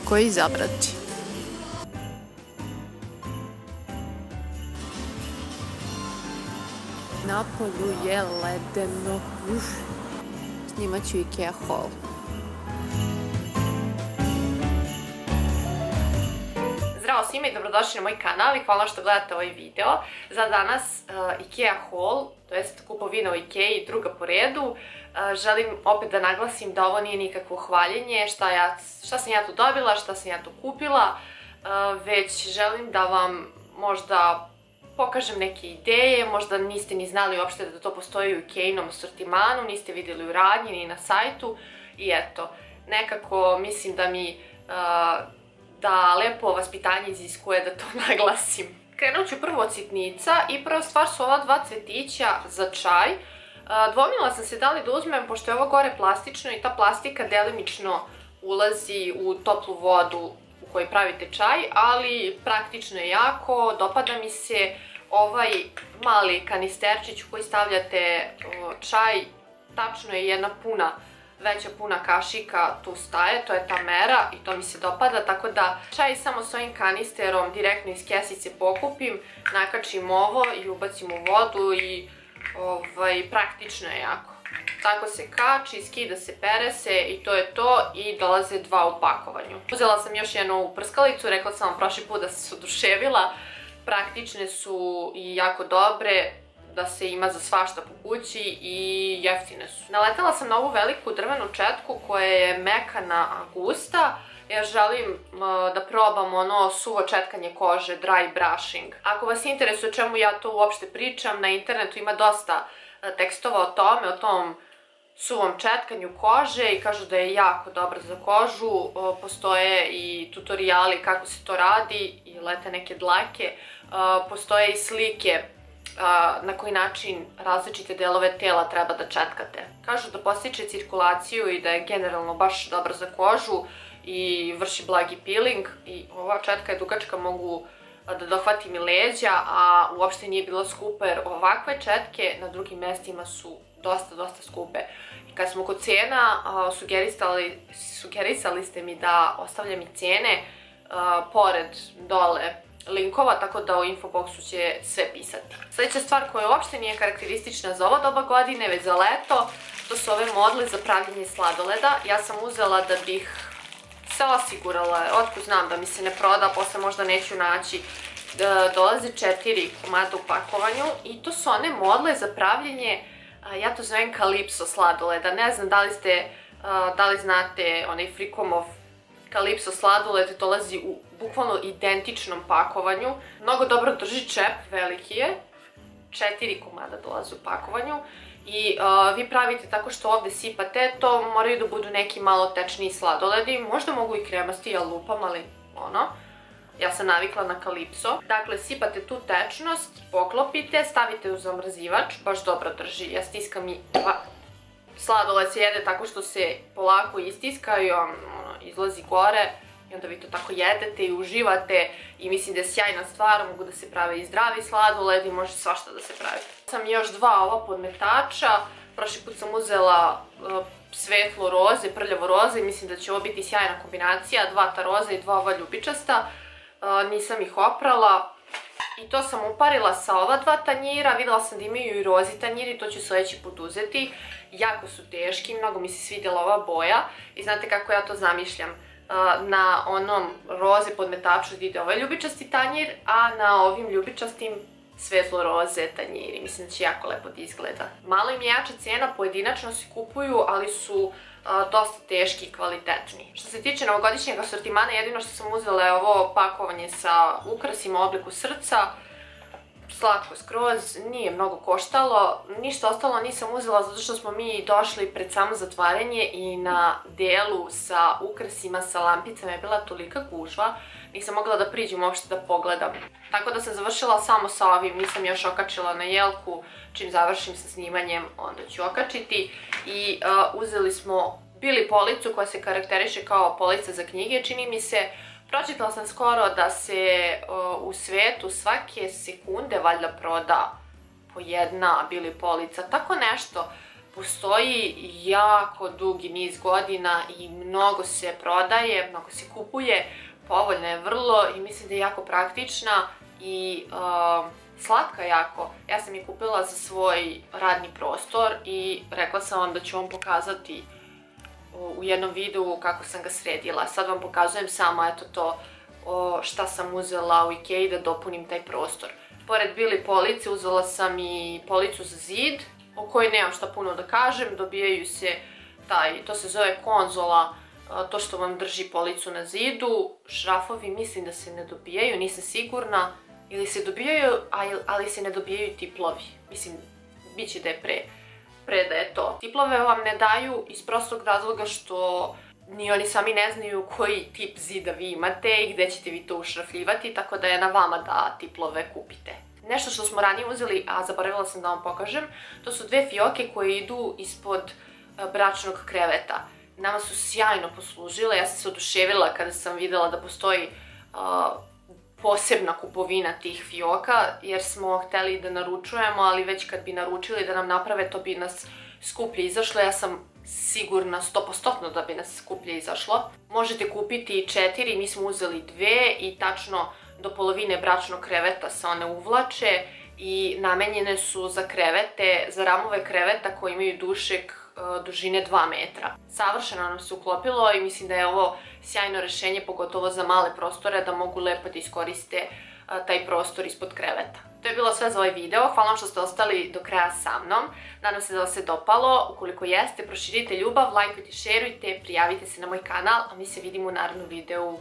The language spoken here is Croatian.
koje izabrati. Na polju je ledeno. Snimat ću IKEA haul. Zdravo svima i dobrodošli na moj kanal i hvala što gledate ovaj video. Za danas IKEA haul, to jest kupovina u IKEA i druga po redu. Želim opet da naglasim da ovo nije nikakvo hvaljenje, šta sam ja tu dobila, šta sam ja tu kupila, već želim da vam možda pokažem neke ideje, možda niste ni znali uopšte da to postoji u IKEA-inom asortimanu, niste vidjeli u radnji ni na sajtu i eto, nekako mislim da mi da lepo vaspitanje iziskuje da to naglasim. Krenut ću prvo od sitnica i prva stvar su ova dva cvetića za čaj. Dvomila sam se da li da uzmem, pošto je ovo gore plastično i ta plastika delimično ulazi u toplu vodu u kojoj pravite čaj, ali praktično je jako, dopada mi se ovaj mali kanisterčić u koji stavljate čaj, tačno je jedna veća puna kašika tu staje, to je ta mera i to mi se dopada, tako da čaj samo s ovim kanisterom direktno iz kesice pokupim, nakačim ovo i ubacim u vodu i praktično je jako. Tako se kači, skida se, pere se i to je to i dolaze dva u pakovanju. Uzela sam još jednu ovu prskalicu, rekla sam vam prošli put da sam se oduševila, praktične su i jako dobre, da se ima za svašta po kući i jeftine su. Naletela sam na ovu veliku drvenu četku koja je mekana, a gusta. Ja želim da probam ono suvo četkanje kože, dry brushing. Ako vas interesuje o čemu ja to uopšte pričam, na internetu ima dosta tekstova o tome, o tom suvom četkanju kože i kažu da je jako dobro za kožu. Postoje i tutoriali kako se to radi i lete neke dlake. Postoje i slike na koji način različite delove tela treba da četkate. Kažu da podstiče cirkulaciju i da je generalno baš dobro za kožu i vrši blagi peeling i ova četka je dugačka, mogu da dohvatim i leđa, a uopšte nije bilo skupa jer ovakve četke na drugim mestima su dosta skupe. I kad smo kod cena, sugerisali ste mi da ostavljam i cene pored dole linkova, tako da u infoboxu će sve pisati. Sljedeća stvar koja uopšte nije karakteristična za ovo doba godine, već za leto, to su ove modle za pravljenje sladoleda. Ja sam uzela da bih se osigurala, otkud znam da mi se ne proda, posle možda neću naći. Dolaze 4 komada u pakovanju i to su one modle za pravljenje, ja to zovem kalipso sladoleda. Ne znam da li znate onaj Frikomov kalipso sladoled, dolazi u bukvalno identičnom pakovanju. Mnogo dobro drži čep, veliki je. 4 komada dolaze u pakovanju. I vi pravite tako što ovde sipate, to moraju da budu neki malo tečniji sladoledi, možda mogu i kremasti, ja lupam, ali ono, ja sam navikla na kalipso. Dakle, sipate tu tečnost, poklopite, stavite u zamrzivač, baš dobro drži, ja stiskam i sladoled se jede tako što se polako istiska i on izlazi gore i onda vi to tako jedete i uživate i mislim da je sjajna stvar, mogu da se prave i zdravi sladoled i može svašta da se pravi. Sam još dva ova podmetača, prošli put sam uzela svetlo roze, prljavo roze i mislim da će ovo biti sjajna kombinacija, dva ta roza i dva ova ljubičasta, nisam ih oprala. I to sam uparila sa ova dva tanjira, videla sam da imaju i rozi tanjiri, to ću sljedeći put uzeti. Jako su teški, mnogo mi se svidjela ova boja i znate kako ja to zamišljam. Na onom roze podmetaču ide ovaj ljubičasti tanjir, a na ovim ljubičastim svetlo roze tanjiri. Mislim da će jako lepo da izgleda. Malo im je jača cena, pojedinačno se kupuju, ali su dosta teški i kvalitetni. Što se tiče novogodišnjeg asortimana, jedino što sam uzela je ovo pakovanje sa ukrasima u obliku srca. Slatko skroz, nije mnogo koštalo, ništa ostalo nisam uzela zato što smo mi došli pred samo zatvaranje i na delu sa ukrasima, sa lampicama je bila tolika gužva, nisam mogla da priđem uopšte da pogledam. Tako da sam završila samo sa ovim, nisam još okačila na jelku, čim završim sa snimanjem onda ću okačiti. I uzeli smo bili policu koja se karakteriše kao polica za knjige, čini mi se. Pročitala sam skoro da se u svetu svake sekunde valjda proda po jedna bili polica, tako nešto. postoji jako dugi niz godina i mnogo se prodaje, mnogo se kupuje, povoljna je vrlo i mislim da je jako praktična i slatka jako. Ja sam je kupila za svoj radni prostor i rekla sam vam da ću vam pokazati u jednom videu kako sam ga sredila. Sad vam pokazujem samo eto to šta sam uzela u Ikei da dopunim taj prostor. Pored bili police uzela sam i policu za zid, o kojoj nemam šta puno da kažem. Dobijaju se to se zove konzola, to što vam drži policu na zidu. Šrafovi mislim da se ne dobijaju, nisam sigurna. Ili se dobijaju, ali se ne dobijaju tiplovi. Mislim, bit će da je pre da je to. Tiplove vam ne daju iz prostog razloga što ni oni sami ne znaju koji tip zida vi imate i gde ćete vi to ušrafljivati, tako da je na vama da tiplove kupite. Nešto što smo ranije uzeli, a zaboravila sam da vam pokažem, to su dve fioke koje idu ispod bračnog kreveta. Nama su sjajno poslužile, ja sam se oduševila kada sam videla da postoji posebna kupovina tih fioka, jer smo hteli da naručujemo, ali već kad bi naručili da nam naprave, to bi nas skuplje izašlo. Ja sam sigurna 100% da bi nas skuplje izašlo. Možete kupiti 4, mi smo uzeli 2 i tačno do polovine bračnog kreveta se one uvlače i namenjene su za krevete, za ramove kreveta koji imaju dušek dužine 2 metra. Savršeno nam se uklopilo i mislim da je ovo sjajno rešenje, pogotovo za male prostore, da mogu lepo da iskoriste taj prostor ispod kreveta. To je bilo sve za ovaj video, hvala vam što ste ostali do kraja sa mnom. Nadam se da vas se dopalo, ukoliko jeste, proširite ljubav, lajkujte, šerujte, prijavite se na moj kanal, a mi se vidimo u narednom videu.